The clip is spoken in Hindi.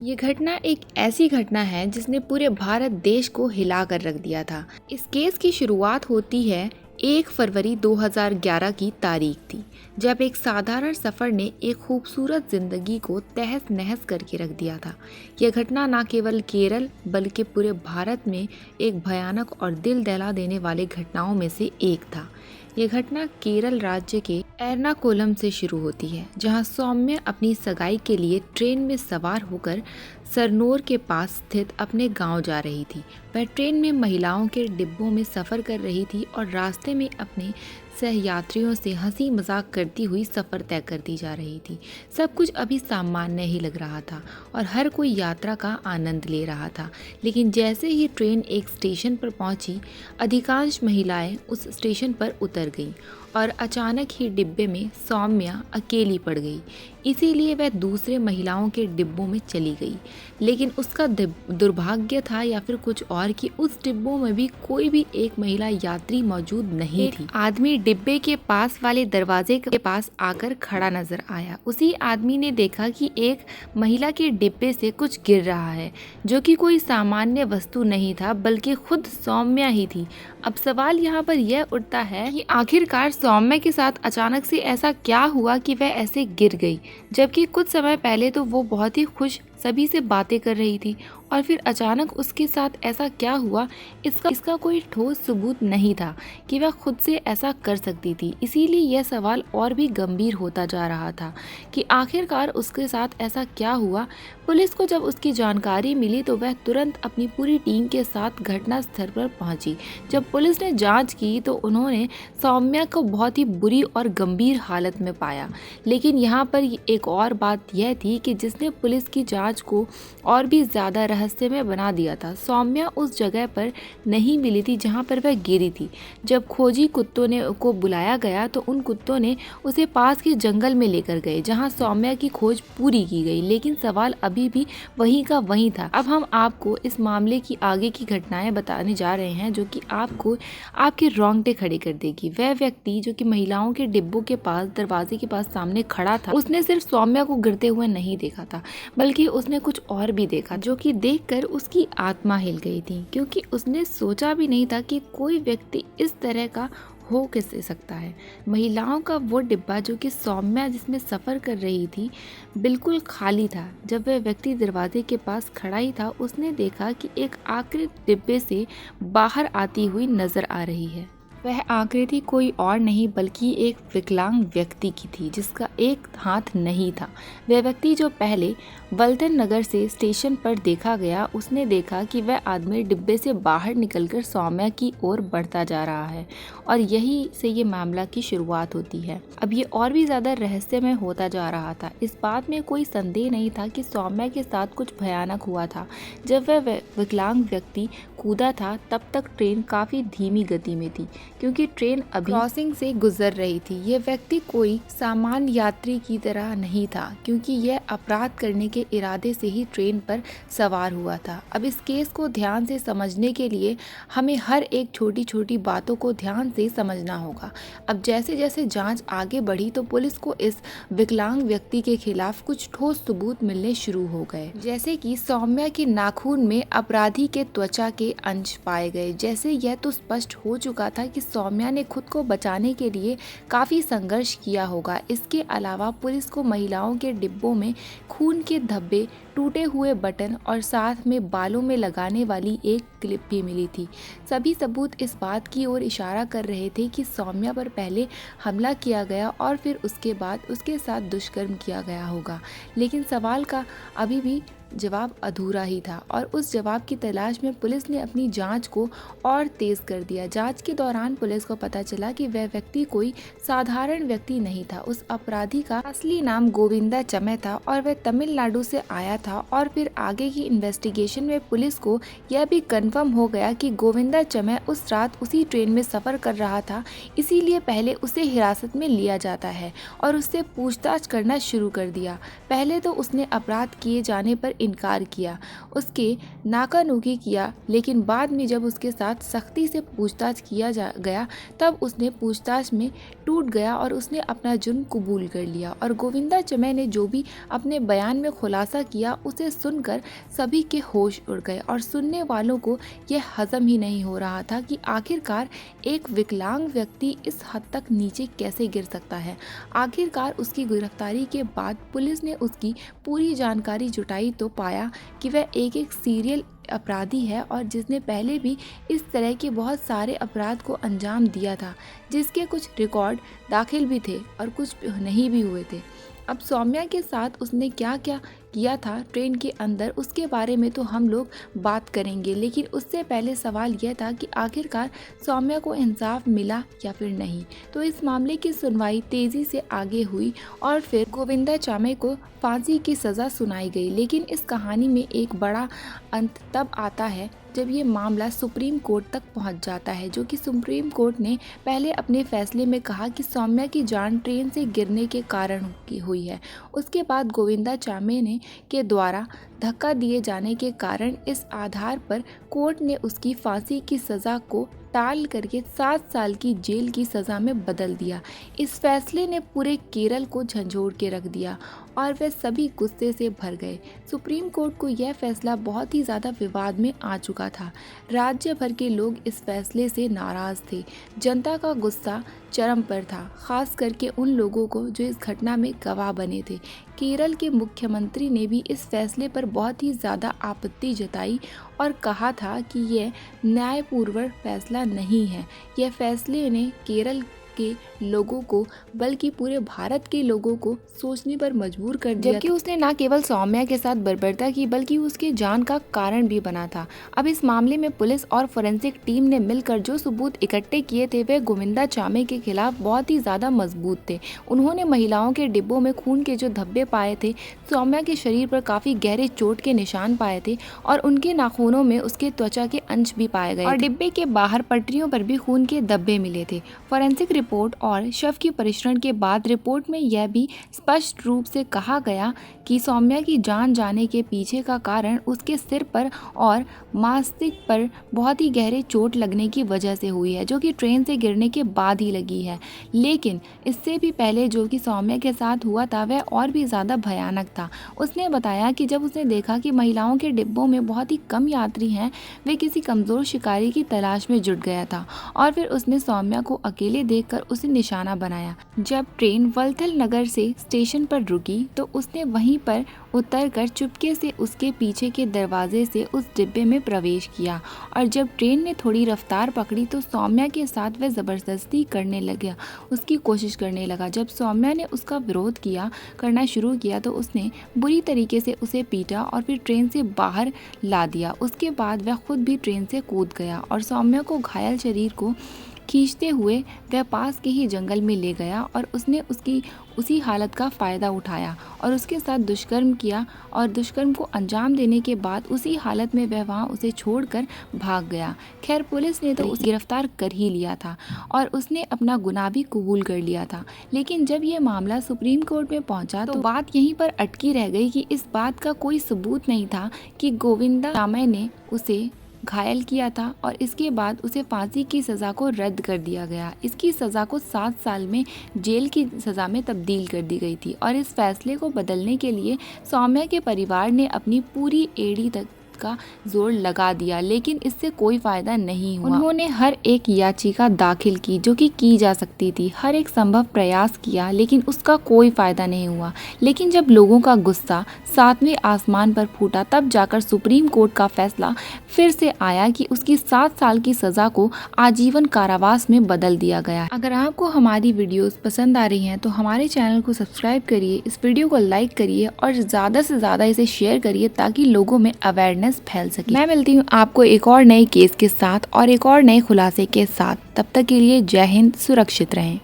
ये घटना एक ऐसी घटना है जिसने पूरे भारत देश को हिला कर रख दिया था। इस केस की शुरुआत होती है 1 फरवरी 2011 की तारीख थी, जब एक साधारण सफ़र ने एक खूबसूरत ज़िंदगी को तहस नहस करके रख दिया था। यह घटना न केवल केरल बल्कि पूरे भारत में एक भयानक और दिल दहला देने वाली घटनाओं में से एक था। यह घटना केरल राज्य के एर्नाकुलम से शुरू होती है, जहां सौम्या अपनी सगाई के लिए ट्रेन में सवार होकर सरनोर के पास स्थित अपने गांव जा रही थी। वह ट्रेन में महिलाओं के डिब्बों में सफ़र कर रही थी और रास्ते में अपने सहयात्रियों से हंसी मजाक करती हुई सफ़र तय करती जा रही थी। सब कुछ अभी सामान्य ही लग रहा था और हर कोई यात्रा का आनंद ले रहा था। लेकिन जैसे ही ट्रेन एक स्टेशन पर पहुंची, अधिकांश महिलाएं उस स्टेशन पर उतर गईं और अचानक ही डिब्बे में सौम्या अकेली पड़ गई। इसीलिए वह दूसरे महिलाओं के डिब्बों में चली गई। लेकिन उसका दुर्भाग्य था या फिर कुछ और कि उस डिब्बों में भी कोई भी एक महिला यात्री मौजूद नहीं थी। आदमी डिब्बे के पास वाले दरवाजे के पास आकर खड़ा नजर आया। उसी आदमी ने देखा कि एक महिला के डिब्बे से कुछ गिर रहा है, जो कि कोई सामान्य वस्तु नहीं था बल्कि खुद सौम्या ही थी। अब सवाल यहाँ पर यह उठता है कि आखिरकार सौम्या के साथ अचानक से ऐसा क्या हुआ कि वह ऐसे गिर गई, जबकि कुछ समय पहले तो वो बहुत ही खुश सभी से बातें कर रही थी। और फिर अचानक उसके साथ ऐसा क्या हुआ, इसका कोई ठोस सबूत नहीं था कि वह खुद से ऐसा कर सकती थी। इसीलिए यह सवाल और भी गंभीर होता जा रहा था कि आखिरकार उसके साथ ऐसा क्या हुआ। पुलिस को जब उसकी जानकारी मिली तो वह तुरंत अपनी पूरी टीम के साथ घटनास्थल पर पहुंची। जब पुलिस ने जांच की तो उन्होंने सौम्या को बहुत ही बुरी और गंभीर हालत में पाया। लेकिन यहाँ पर एक और बात यह थी कि जिसने पुलिस की जांच को और भी ज़्यादा रहस्यमय बना दिया था। सौम्या उस जगह पर नहीं मिली थी जहाँ पर वह गिरी थी। जब खोजी कुत्तों को बुलाया गया तो उन कुत्तों ने उसे पास के जंगल में लेकर गए, जहाँ सौम्या की खोज पूरी की गई। लेकिन सवाल अभी भी वहीं का वहीं था। अब हम आपको इस मामले की आगे की घटनाएं बताने जा रहे हैं, जो कि आपको आपके रोंगटे खड़े कर देगी। वह व्यक्ति जो कि महिलाओं के डिब्बों के पास दरवाजे के पास सामने खड़ा था, उसने सिर्फ सौम्या को गिरते हुए नहीं देखा था, बल्कि उसने कुछ और भी देखा, जो कि देखकर उसकी आत्मा हिल गई थी, क्योंकि उसने सोचा भी नहीं था कि कोई व्यक्ति इस तरह का हो कैसे सकता है। महिलाओं का वो डिब्बा जो कि सौम्या जिसमें सफ़र कर रही थी बिल्कुल खाली था। जब वह व्यक्ति दरवाजे के पास खड़ा ही था, उसने देखा कि एक आकृति डिब्बे से बाहर आती हुई नजर आ रही है। वह आकृति कोई और नहीं बल्कि एक विकलांग व्यक्ति की थी, जिसका एक हाथ नहीं था। वह व्यक्ति जो पहले वल्टन नगर से स्टेशन पर देखा गया, उसने देखा कि वह आदमी डिब्बे से बाहर निकलकर सौम्या की ओर बढ़ता जा रहा है और यही से ये मामला की शुरुआत होती है। अब ये और भी ज़्यादा रहस्यमय होता जा रहा था। इस बात में कोई संदेह नहीं था कि सौम्या के साथ कुछ भयानक हुआ था। जब वह विकलांग व्यक्ति कूदा था तब तक ट्रेन काफ़ी धीमी गति में थी, क्योंकि ट्रेन अभी क्रॉसिंग से गुजर रही थी। यह व्यक्ति कोई सामान्य यात्री की तरह नहीं था, क्योंकि यह अपराध करने के इरादे से ही ट्रेन पर सवार हुआ था। अब इस केस को ध्यान से समझने के लिए हमें हर एक छोटी छोटी बातों को ध्यान से समझना होगा। अब जैसे जैसे जांच आगे बढ़ी तो पुलिस को इस विकलांग व्यक्ति के खिलाफ कुछ ठोस सबूत मिलने शुरू हो गए, जैसे कि सौम्या के नाखून में अपराधी के त्वचा के अंश पाए गए। जैसे यह तो स्पष्ट हो चुका था कि सौम्या ने खुद को बचाने के लिए काफ़ी संघर्ष किया होगा। इसके अलावा पुलिस को महिलाओं के डिब्बों में खून के धब्बे, टूटे हुए बटन और साथ में बालों में लगाने वाली एक क्लिप भी मिली थी। सभी सबूत इस बात की ओर इशारा कर रहे थे कि सौम्या पर पहले हमला किया गया और फिर उसके बाद उसके साथ दुष्कर्म किया गया होगा। लेकिन सवाल का अभी भी जवाब अधूरा ही था और उस जवाब की तलाश में पुलिस ने अपनी जांच को और तेज कर दिया। जांच के दौरान पुलिस को पता चला कि वह व्यक्ति कोई साधारण व्यक्ति नहीं था। उस अपराधी का असली नाम गोविंदा चमै था और वह तमिलनाडु से आया था। और फिर आगे की इन्वेस्टिगेशन में पुलिस को यह भी कंफर्म हो गया कि गोविंदा चमै उस रात उसी ट्रेन में सफ़र कर रहा था, इसीलिए पहले उसे हिरासत में लिया जाता है और उससे पूछताछ करना शुरू कर दिया। पहले तो उसने अपराध किए जाने पर इनकार किया, उसके नाकानुकी किया, लेकिन बाद में जब उसके साथ सख्ती से पूछताछ किया गया तब उसने पूछताछ में टूट गया और उसने अपना जुर्म कबूल कर लिया। और गोविंदा चमै ने जो भी अपने बयान में खुलासा किया दिया, उसे सुनकर सभी के होश उड़ गए और सुनने वालों को यह हजम ही नहीं हो रहा था कि आखिरकार एक विकलांग व्यक्ति इस हद तक नीचे कैसे गिर सकता है। आखिरकार उसकी गिरफ्तारी के बाद पुलिस ने उसकी पूरी जानकारी जुटाई तो पाया कि वह एक सीरियल अपराधी है और जिसने पहले भी इस तरह के बहुत सारे अपराध को अंजाम दिया था, जिसके कुछ रिकॉर्ड दाखिल भी थे और कुछ नहीं भी हुए थे। अब सौम्या के साथ उसने क्या क्या किया था ट्रेन के अंदर, उसके बारे में तो हम लोग बात करेंगे, लेकिन उससे पहले सवाल यह था कि आखिरकार सौम्या को इंसाफ मिला या फिर नहीं। तो इस मामले की सुनवाई तेज़ी से आगे हुई और फिर गोविंदा चामे को फांसी की सज़ा सुनाई गई। लेकिन इस कहानी में एक बड़ा अंत तब आता है जब ये मामला सुप्रीम कोर्ट तक पहुंच जाता है, जो कि सुप्रीम कोर्ट ने पहले अपने फैसले में कहा कि सौम्या की जान ट्रेन से गिरने के कारण की हुई है। उसके बाद गोविंदा चामे ने के द्वारा धक्का दिए जाने के कारण इस आधार पर कोर्ट ने उसकी फांसी की सज़ा को टाल करके 7 साल की जेल की सज़ा में बदल दिया। इस फैसले ने पूरे केरल को झंझोड़ के रख दिया और वे सभी गुस्से से भर गए। सुप्रीम कोर्ट को यह फैसला बहुत ही ज़्यादा विवाद में आ चुका था। राज्य भर के लोग इस फैसले से नाराज़ थे। जनता का गुस्सा चरम पर था, खास करके उन लोगों को जो इस घटना में गवाह बने थे। केरल के मुख्यमंत्री ने भी इस फैसले पर बहुत ही ज़्यादा आपत्ति जताई और कहा था कि यह न्यायपूर्वक फैसला नहीं है। यह फैसले ने केरल के लोगों को बल्कि पूरे भारत के लोगों को सोचने पर मजबूर कर दिया, जबकि उसने न केवल सौम्या के साथ बर्बरता की बल्कि उसके जान का कारण भी बना था। अब इस मामले में पुलिस और फोरेंसिक टीम ने मिलकर जो सबूत इकट्ठे किए थे वे गोविंदा चामे के खिलाफ बहुत ही ज़्यादा मजबूत थे। उन्होंने महिलाओं के डिब्बों में खून के जो धब्बे पाए थे, सौम्या के शरीर पर काफ़ी गहरे चोट के निशान पाए थे और उनके नाखूनों में उसके त्वचा के अंश भी पाए गए और डिब्बे के बाहर पटरियों पर भी खून के धब्बे मिले थे। फोरेंसिक रिपोर्ट और शव की परीक्षण के बाद रिपोर्ट में यह भी स्पष्ट रूप से कहा गया कि सौम्या की जान जाने के पीछे का कारण उसके सिर पर और मस्तिष्क पर बहुत ही गहरे चोट लगने की वजह से हुई है, जो कि ट्रेन से गिरने के बाद ही लगी है। लेकिन इससे भी पहले जो कि सौम्या के साथ हुआ था वह और भी ज़्यादा भयानक था। उसने बताया कि जब उसने देखा कि महिलाओं के डिब्बों में बहुत ही कम यात्री हैं, वे किसी कमज़ोर शिकारी की तलाश में जुट गया था और फिर उसने सौम्या को अकेले देखकर उसे निशाना बनाया। जब ट्रेन वलथल नगर से स्टेशन पर रुकी तो उसने वहीं पर उतरकर चुपके से उसके पीछे के दरवाजे से उस डिब्बे में प्रवेश किया और जब ट्रेन ने थोड़ी रफ्तार पकड़ी तो सौम्या के साथ वह ज़बरदस्ती करने लगा, उसकी कोशिश करने लगा। जब सौम्या ने उसका विरोध करना शुरू किया तो उसने बुरी तरीके से उसे पीटा और फिर ट्रेन से बाहर ला दिया। उसके बाद वह खुद भी ट्रेन से कूद गया और सौम्या को घायल शरीर को खींचते हुए वह पास के ही जंगल में ले गया और उसने उसकी उसी हालत का फ़ायदा उठाया और उसके साथ दुष्कर्म किया और दुष्कर्म को अंजाम देने के बाद उसी हालत में वह वहाँ उसे छोड़कर भाग गया। खैर पुलिस ने तो उसे गिरफ्तार कर ही लिया था और उसने अपना गुनाह भी कबूल कर लिया था। लेकिन जब यह मामला सुप्रीम कोर्ट में पहुंचा तो बात यहीं पर अटकी रह गई कि इस बात का कोई सबूत नहीं था कि गोविंदा चामे ने उसे घायल किया था और इसके बाद उसे फांसी की सज़ा को रद्द कर दिया गया। इसकी सज़ा को 7 साल में जेल की सज़ा में तब्दील कर दी गई थी और इस फैसले को बदलने के लिए सौम्या के परिवार ने अपनी पूरी एड़ी तक का जोर लगा दिया, लेकिन इससे कोई फायदा नहीं हुआ। उन्होंने हर एक याचिका दाखिल की जो कि की जा सकती थी, हर एक संभव प्रयास किया, लेकिन उसका कोई फायदा नहीं हुआ। लेकिन जब लोगों का गुस्सा 7वें आसमान पर फूटा तब जाकर सुप्रीम कोर्ट का फैसला फिर से आया कि उसकी 7 साल की सजा को आजीवन कारावास में बदल दिया गया। अगर आपको हमारी वीडियोस पसंद आ रही हैं तो हमारे चैनल को सब्सक्राइब करिए, इस वीडियो को लाइक करिए और ज़्यादा से ज़्यादा इसे शेयर करिए ताकि लोगों में अवेयरनेस फैल सके। मैं मिलती हूँ आपको एक और नए केस के साथ और एक और नए खुलासे के साथ। तब तक के लिए जय हिंद, सुरक्षित रहें।